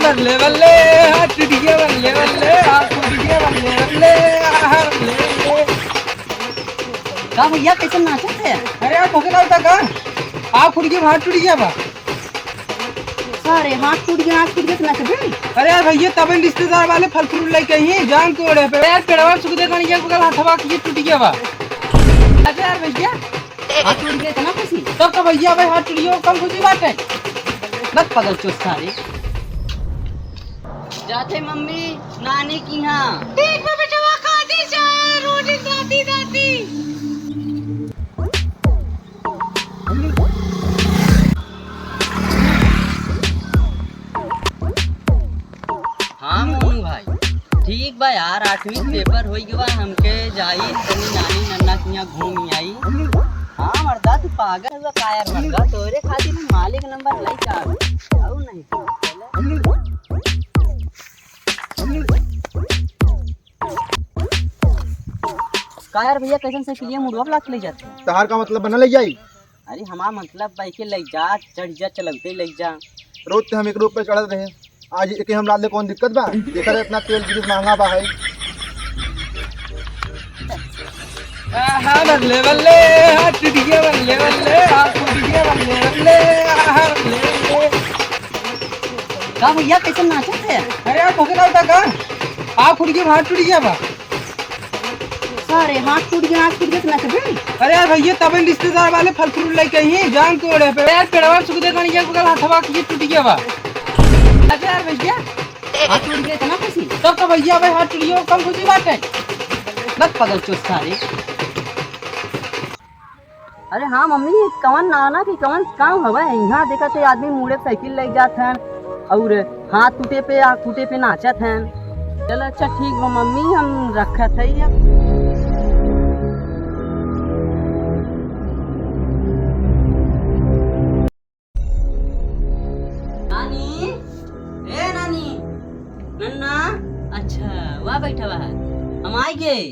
बल्ले बल्ले हाथ टूट गया बल्ले बल्ले हाथ टूट गया बल्ले बल्ले का भैया कैसे नाचत है? अरे यार भूखे ना उठा का आप टूट गया हाथ टूट गया बा। अरे हाथ टूट गया तो नाचत है। अरे यार भैया तब रिश्तेदार वाले फल फ्रूट लेके आई जान के ओढ़े पे यार पेड़वा सुख दे कनी एक बगल हाथवा की टूट गया बा। अरे यार भैया हाथ टूट गया इतना खुशी? तब तो भैया भाई हाथ टूट गया कम खुशी बात है। बस पगल चोस सारे जाते मम्मी नानी की यहाँ। ठीक है बेटा खा दी जा रोटी दादी दादी। हाँ मोनू भाई ठीक बा यार 8वीं पेपर हो गया हमके जाई तनी नानी नन्ना की यहाँ घूम आई। हाँ मर्दा तू पागल हुआ का यार मर्दा तोरे खातिर मालिक नंबर लई का आऊ नहीं तो का यार भैया कैसन से लिए मुड़वा ब्लॉक ले जाते हैं? तहार का मतलब बना ले जाई। अरे हमारा मतलब बाइक के ले जा चढ़ जा चलते ले जा। रोज ते हम एक रूप पे चढ़त रहे आज एक हम लाद ले कौन दिक्कत बा देखा रे इतना तेल गिरी महंगा बा है। हां बल्ले बल्ले हाथ टूट गया बल्ले बल्ले हाथ टूट गया बल्ले बल्ले का भैया कैसे नाचत है? अरे यार भूखे ना उठा का आप टूट गया हाथ टूट गया बा। अरे हाथ टूट गया तो नाचत है। अरे यार भैया तब रिश्तेदार वाले फल फ्रूट लेके आई जान के ओढ़े पे यार पेड़वा सुख दे कनी एक बगल हाथवा की टूट गया बा। अरे यार भैया हाथ टूट गया इतना खुशी? तब तो भैया भाई हाथ टूट गया कम खुशी बात है। बस पगल चोस सारे अरे हाँ मम्मी कवन नाना की कवन काम हवा यहाँ देखा थे आदमी मुड़े साइकिल ले जात हैं और हाथ टूटे पे आ टूटे पे नाचत हैं। चल अच्छा ठीक बा मम्मी हम रखत है अब। नानी ए नानी नन्ना अच्छा वहाँ बैठा हुआ है हम आए गए।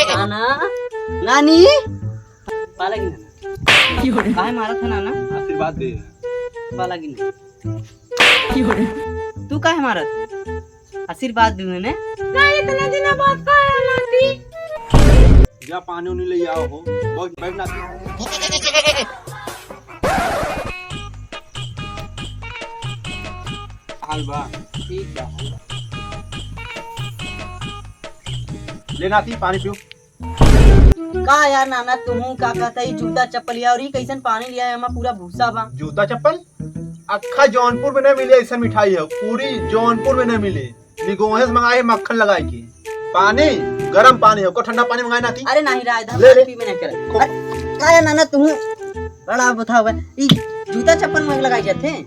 नाना नानी पाला की नाना काहे मारा था नाना? आशीर्वाद दे पाला की नाना तू काहे मारा था? आशीर्वाद दूँ ने ना इतने दिन बाद का है नाती। जा पानी उनी ले आओ हो बहुत बैठना हलवा ठीक बा ले नाती पानी पियो। का यार नाना तुम का कहता है जूता चप्पल लिया और ये कैसन पानी लिया है हमारा पूरा भूसा बा। जूता चप्पल अक्खा जौनपुर में नहीं मिले ऐसा मिठाई है पूरी जौनपुर में नहीं मिले निगोहे से मंगाए मक्खन लगाए की पानी गरम पानी है को ठंडा पानी मंगाए ना थी। अरे नहीं राधा ले ले पी में ना करे का यार नाना तुम बड़ा बताओ ई जूता चप्पल में लगाई जाते हैं।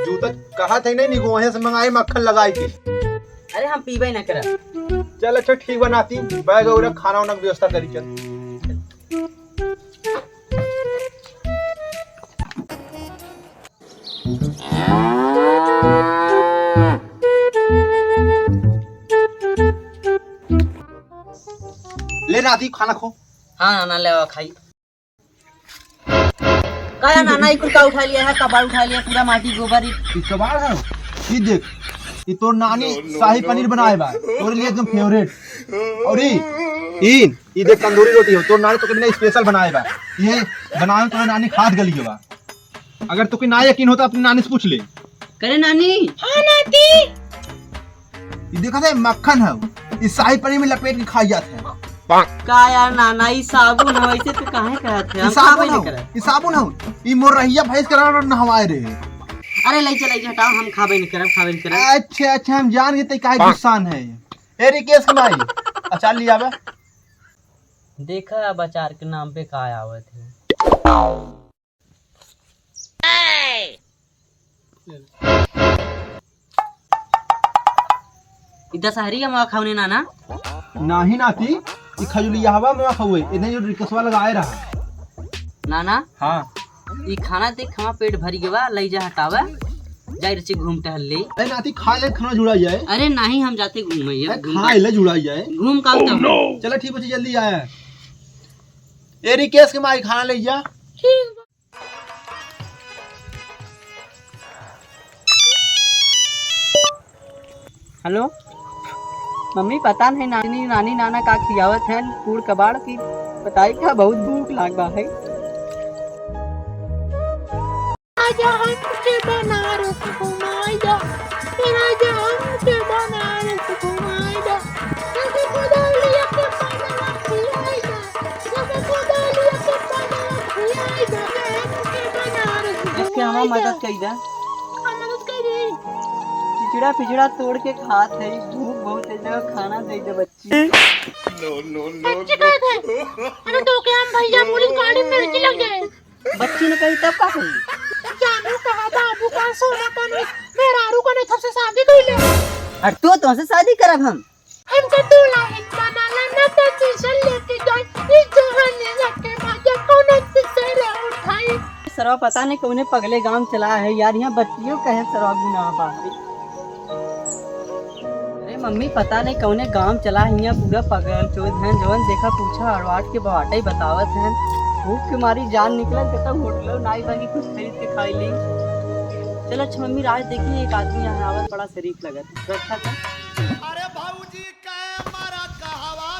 जूता कहा थे नहीं निगोहे से मंगाए मक्खन लगाए की। अरे हम पीबे ना करा। चल अच्छा ठीक बनाती बैग और खाना वाना की व्यवस्था करी चल। ले नाती खाना खो। हाँ नाना ले खाई का यार नाना इकुल का उठा लिया है कबाड़ उठा लिया पूरा माटी गोबर कबाड़ है ये देख ये तो नानी शाही पनीर बनाए बा तोरे लिए एकदम फेवरेट और ये देख तंदूरी रोटी हो तो नानी तो कभी स्पेशल बनाए बा ये बनाए तो नानी खाद गली के बा अगर तो कोई ना यकीन होता अपनी नानी से पूछ ले। करे नानी हाँ नाती ये देखा था मक्खन है ये शाही पनीर में लपेट के खाई जाते हैं। का यार नाना ई साबुन है वैसे तो काहे कहत है हम खाबे नहीं करे। ये साबुन है ये मोरहिया भैंस करा नहवाए रहे। अरे ले चल हटाओ हम खाबे नहीं करब खाबे नहीं करब। अच्छा अच्छा हम जान गए ते काहे गुस्सान है ए रिकेश कमाई अचार लिया बा देखा अब अचार के नाम पे का आवत है। इधर शहरी का मवा खाउने नाना नाही नाती ये खजुलिया हवा में खावे इतने जो रिकसवा लगाए रहा नाना। हां ये खाना देख हमारा पेट भरी गवा ले जा हटावा जाई रचे घूम टहल ले। अरे नाती खा ले खाना जुड़ा जाए। अरे नहीं हम जाते घूमे यार खा ले जुड़ा जाए घूम का चलो ठीक है जल्दी आया ए रिकेश के माई खाना ले जा। ठीक हेलो मम्मी, पता नहीं नानी नानी नाना का खियावत है कूड़ कबाड़ की, बताई क्या बहुत भूख लागबा है। आजा हमके बनारस घुमाइजा, राजा हमके बनारस घुमाइजा, जैसे खुदालिया के पाना खियाइजा, जैसे खुदालिया के पाना खियाइजा, हमके बनारस इसके हमारा मदद कर दे, मदद करी। चिचड़ा पिचड़ा तोड़ के खात है, भूख बहुत है, जगह खाना दे दे बच्ची। बच्चे कहे थे अरे तो क्या हम भैया पुलिस गाड़ी में मिर्ची लग जाए। बच्ची ने कही तब का कही, जानू कहा बाबू का सोना का नहीं, मेरा आरू को नहीं सबसे शादी कर ले। और तो से शादी करब हमको दूल्हा बनाना न पोजीशन लेके जाए, इस जहानी रखे बाजा कौन से रे उठाई। सरवा पता नहीं कौने पगले गांव चला है यार, यहाँ बच्चियों कहे सरवा गुनाह बाहरी। अरे मम्मी पता नहीं कौने गांव चला है, यहाँ पूरा पगल चोद हैं, जवन देखा पूछा अड़वाट के बवाटे ही बतावत हैं। भूख के मारी जान निकला कहता होटल नाई बागी कुछ खरीद के खाई ली। चलो अच्छा मम्मी, राज देखिए एक आदमी यहाँ आवत बड़ा शरीफ लगत, रखा था।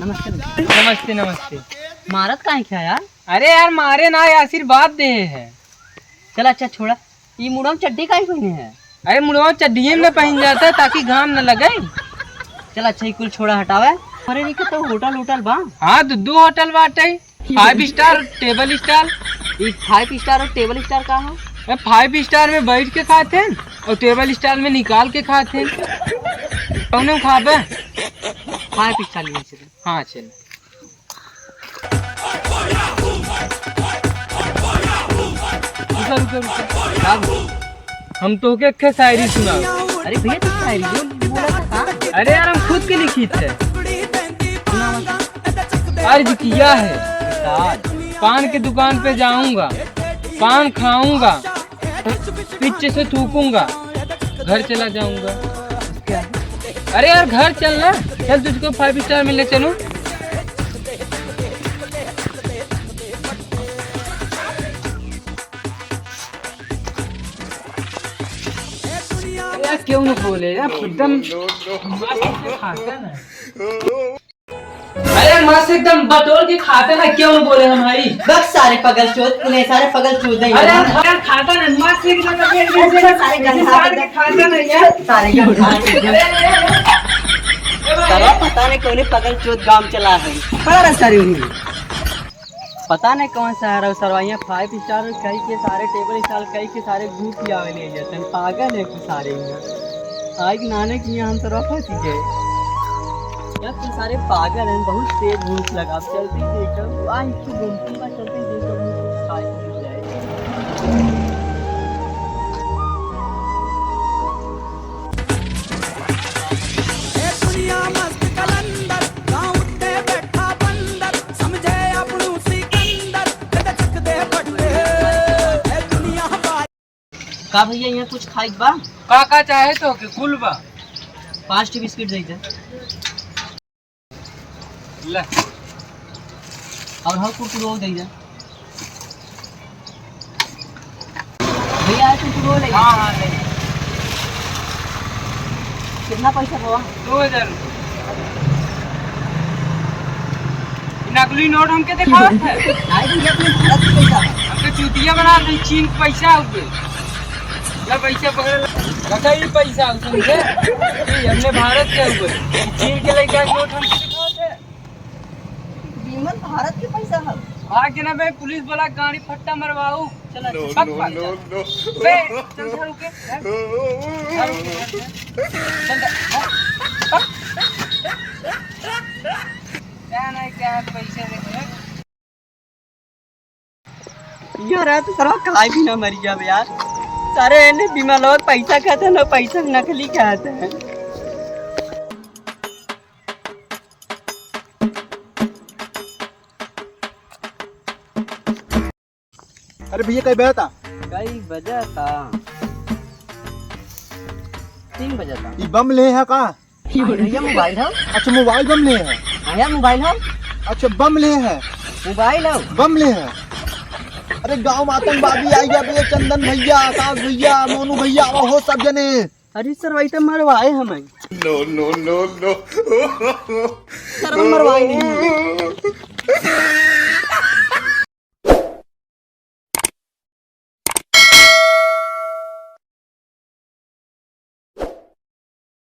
नमस्ते नमस्ते नमस्ते। मारत काहे क्या यार? अरे यार मारे ना, आशीर्वाद दे है। चल अच्छा छोड़ा, ये मुड़ा में चड्डी काहे पहने है? अरे मुड़वा चड्डी में पहन जाता है ताकि घाम न लगे। चल अच्छा ये कुल छोड़ा हटावे। अरे नहीं तो होटल होटल बा? हाँ दो होटल बाटे, 5 स्टार टेबल स्टार। ये 5 स्टार और टेबल स्टार का हो? 5 स्टार में बैठ के खाते हैं और टेबल स्टार में निकाल के खाते हैं। कौन खाबे? 5 स्टार लिए चलो। हाँ चल। रुको हम तो के शायरी सुनाओ। अरे भैया तो शायरी जो बोला था कहाँ? अरे यार हम खुद के लिखी थे। अर्ज किया है पान की दुकान पे जाऊंगा, पान खाऊंगा, पीछे से थूकूंगा, घर चला जाऊंगा। अरे यार घर चलना, चल तुझको 5 स्टार मिलने चलूं। क्यों न बोले एकदम अरे माँ से एकदम बटोर के खाते ना, क्यों न बोले हमारी बस सारे पगल चोद पुने सारे पगल चोद नहीं। अरे यार खाता ना माँ से सारे गंधा खाता ना यार, सारे पता नहीं कौन पगल चोद गांव चला है, बड़ा सारी हुई पता नहीं कौन सा है सरवाइया। 5 स्टार कई के सारे टेबल स्टार कई के सारे ग्रुप किया ले जाते हैं, पागल है कुछ सारे यहाँ। आज नाने की हम सरवा फंसी गए यार, तो सारे पागल हैं, बहुत तेज भूख लगा। चलते देखो आज तो घूमती का चलते देखो कुछ खाए मिल जाए। का भैया यहाँ कुछ खाई बा? काका चाहे तो के कुल बा 5 बिस्किट दे दे ले, और हाँ कुरकुरो दे दे भैया, कुरकुरो ले। हाँ हाँ ले। कितना पैसा हुआ? 2000 रुपये। नकली नोट हमके दिखावत है। नहीं भैया अपने भारत के पैसा हमके चूतिया बना दी, चीन के पैसा हुए या पैसा पकड़ ये पैसा समझे, ये हमने भारत के हुए, चीन के लेके नोट हमके दिखावत है। बीमन भारत के पैसा है। आगे ना भाई पुलिस वाला गाड़ी फट्टा मरवाऊ। चल क्या नहीं क्या पैसे देखे यार, तो सारा खाए भी ना मर गया यार। सारे ने बीमा लो पैसा खाते ना, पैसा नकली खाते हैं। अरे भैया कहीं बया था? कई बजा था 3 बजा था। ये बम ले है का? भैया मोबाइल हो? अच्छा मोबाइल बम ले है। भैया मोबाइल हो? अच्छा बम ले है, मोबाइल हो? बम ले है। अरे गांव में आतंकवादी आई गया भैया, चंदन भैया, आकाश भैया, मोनू भैया, वो सब जने। अरे सर वही तो मरवाए हमें। सर्वन मरवाई नहीं